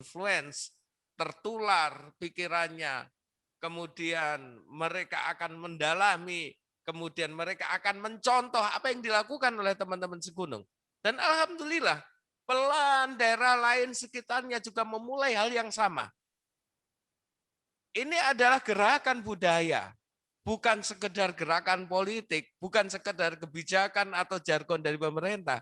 terinfluence, tertular pikirannya, kemudian mereka akan mendalami, kemudian mereka akan mencontoh apa yang dilakukan oleh teman-teman segunung. Dan alhamdulillah, pelan daerah lain sekitarnya juga memulai hal yang sama. Ini adalah gerakan budaya, bukan sekedar gerakan politik, bukan sekedar kebijakan atau jargon dari pemerintah.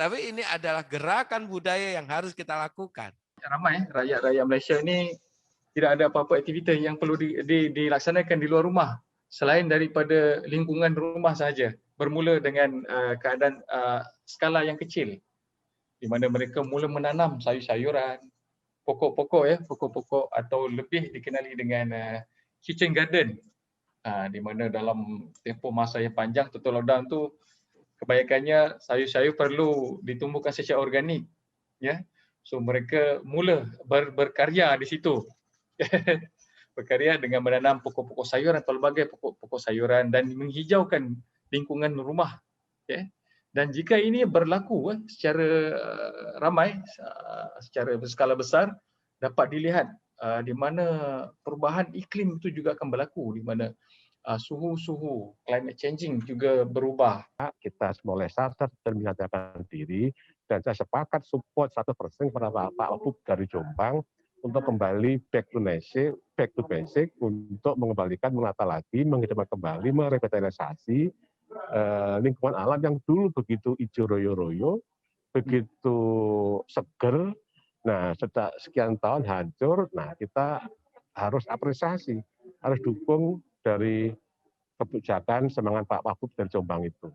Tapi ini adalah gerakan budaya yang harus kita lakukan. Ramai rakyat Malaysia ini tidak ada apa-apa aktiviti yang perlu dilaksanakan di luar rumah selain daripada lingkungan rumah sahaja. Bermula dengan keadaan skala yang kecil di mana mereka mula menanam sayur-sayuran, pokok-pokok atau lebih dikenali dengan kitchen garden. Di mana dalam tempoh masa yang panjang total lockdown tu kebanyakannya sayur-sayur perlu ditumbuhkan secara organik, ya. So mereka mula berkarya di situ. Berkarya dengan menanam pokok-pokok sayuran atau pelbagai pokok-pokok sayuran dan menghijaukan lingkungan rumah, ya. Dan jika ini berlaku secara ramai, secara berskala besar, dapat dilihat di mana perubahan iklim itu juga akan berlaku, di mana suhu climate changing juga berubah. Kita mulai sadar dan menyatakan diri, dan saya sepakat support 100% kepada Pak Wagub dari Jombang untuk kembali back to basic untuk mengembalikan, menata lagi, menghidupkan kembali, merevitalisasi lingkungan alam yang dulu begitu hijau royo-royo, begitu seger. Nah, setelah sekian tahun hancur, nah kita harus apresiasi, harus dukung dari kebijakan semangat Pak Wagub dari Jombang itu.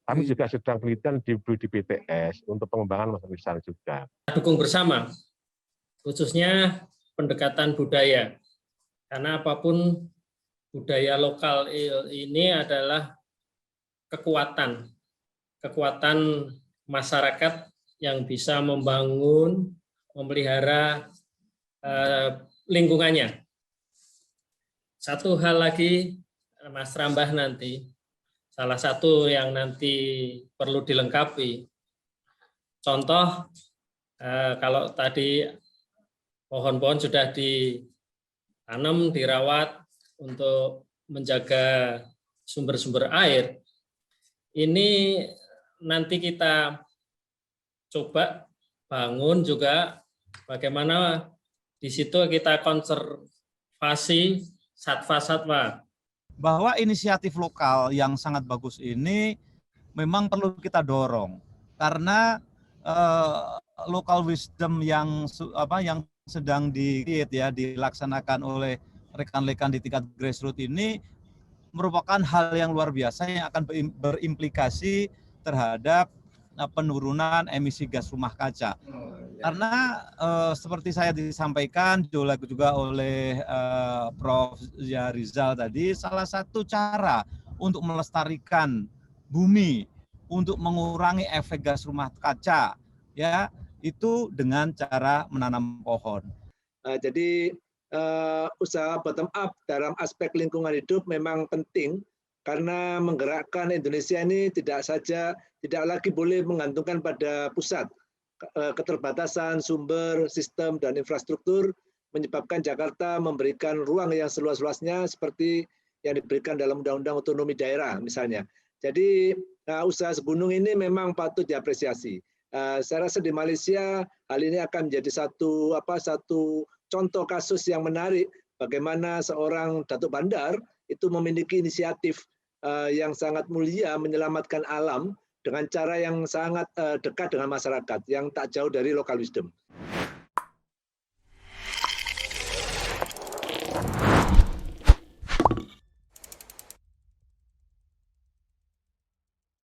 Kami juga sedang penelitian di BTS untuk pengembangan masa besar juga. Dukung bersama, khususnya pendekatan budaya. Karena apapun budaya lokal ini adalah kekuatan masyarakat yang bisa membangun, memelihara lingkungannya. Satu hal lagi, Mas Rambah nanti, salah satu yang nanti perlu dilengkapi. Contoh, kalau tadi pohon-pohon sudah ditanam, dirawat untuk menjaga sumber-sumber air, ini nanti kita coba bangun juga bagaimana di situ kita konservasi satwa-satwa. Bahwa inisiatif lokal yang sangat bagus ini memang perlu kita dorong karena local wisdom yang sedang dilaksanakan oleh rekan-rekan di tingkat grassroots ini merupakan hal yang luar biasa yang akan berimplikasi terhadap penurunan emisi gas rumah kaca. Karena seperti saya disampaikan juga oleh Prof. Rizal tadi, salah satu cara untuk melestarikan bumi, untuk mengurangi efek gas rumah kaca, ya itu dengan cara menanam pohon. Jadi usaha bottom up dalam aspek lingkungan hidup memang penting karena menggerakkan Indonesia ini tidak lagi boleh menggantungkan pada pusat. Keterbatasan sumber, sistem, dan infrastruktur menyebabkan Jakarta memberikan ruang yang seluas-luasnya seperti yang diberikan dalam Undang-Undang Otonomi Daerah misalnya. Jadi usaha segunung ini memang patut diapresiasi. Saya rasa di Malaysia hal ini akan menjadi satu contoh kasus yang menarik bagaimana seorang Datuk Bandar itu memiliki inisiatif yang sangat mulia menyelamatkan alam dengan cara yang sangat dekat dengan masyarakat yang tak jauh dari local wisdom.